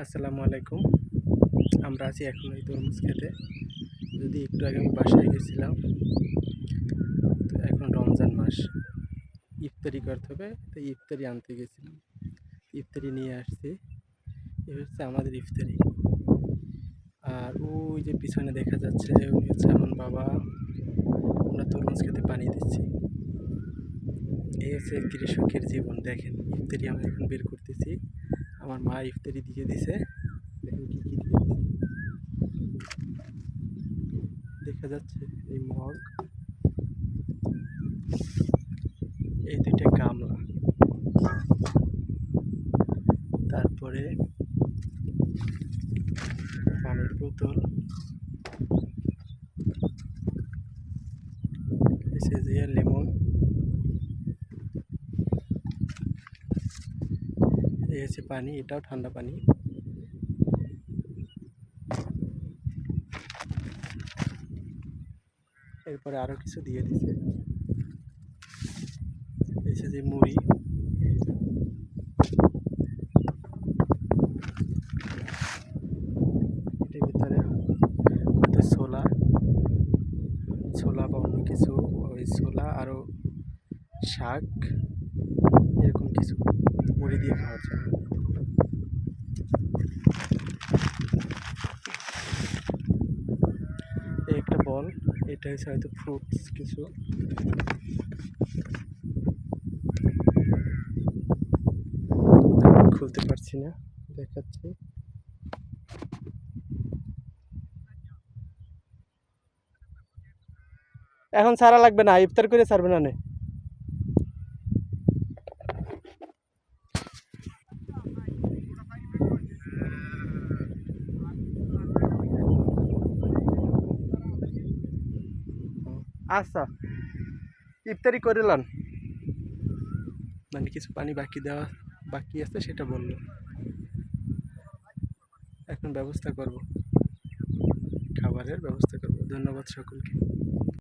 আসসালামু আলাইকুম। আমরা আছি এখন এই তরমুজ খেতে। যদি একটু আগে আমি বাসায় গেছিলাম, তো এখন রমজান মাস, ইফতারি করতে হবে, তো ইফতারি আনতে গেছিলাম। ইফতারি নিয়ে আসছি। এ হচ্ছে আমাদের ইফতারি। আর ওই যে পিছনে দেখা যাচ্ছে উনি হচ্ছে আমার বাবা। আমরা তরমুজ খেতে পানি দিচ্ছি। এই হচ্ছে কৃষকের জীবন। দেখেন, ইফতারি আমি এখন বের করতেছি। আমার মা ইফতারি দিয়ে দিছে। দেখেন কি কি দিয়ে দিছে। দেখা যাচ্ছে এই মগ, এই দুইটা গামলা, তারপরে পানির বোতল, সেজিয়া লেমন, এই হচ্ছে পানি, এটাও ঠান্ডা পানি। এরপরে আরো কিছু দিয়ে দিছে। এই যে মুড়ি, এটার ভিতরে হয়তো ছোলা ছোলা বা অন্য কিছু, ওই ছোলা আরো শাক, এরকম কিছু মুড়ি দিয়ে খাওয়ার জন্য। এই একটা বল, এটা হচ্ছে হয়তো ফ্রুটস কিছু। খুলতে পারছি না, দেখাচ্ছি। এখন ছাড়া লাগবে না, ইফতার করে ছাড়বে না নে। আচ্ছা, ইফতারি করে লন। মানে কিছু পানি বাকি আছে, সেটা বললো। এখন ব্যবস্থা করব, খাবারের ব্যবস্থা করব। ধন্যবাদ সকলকে।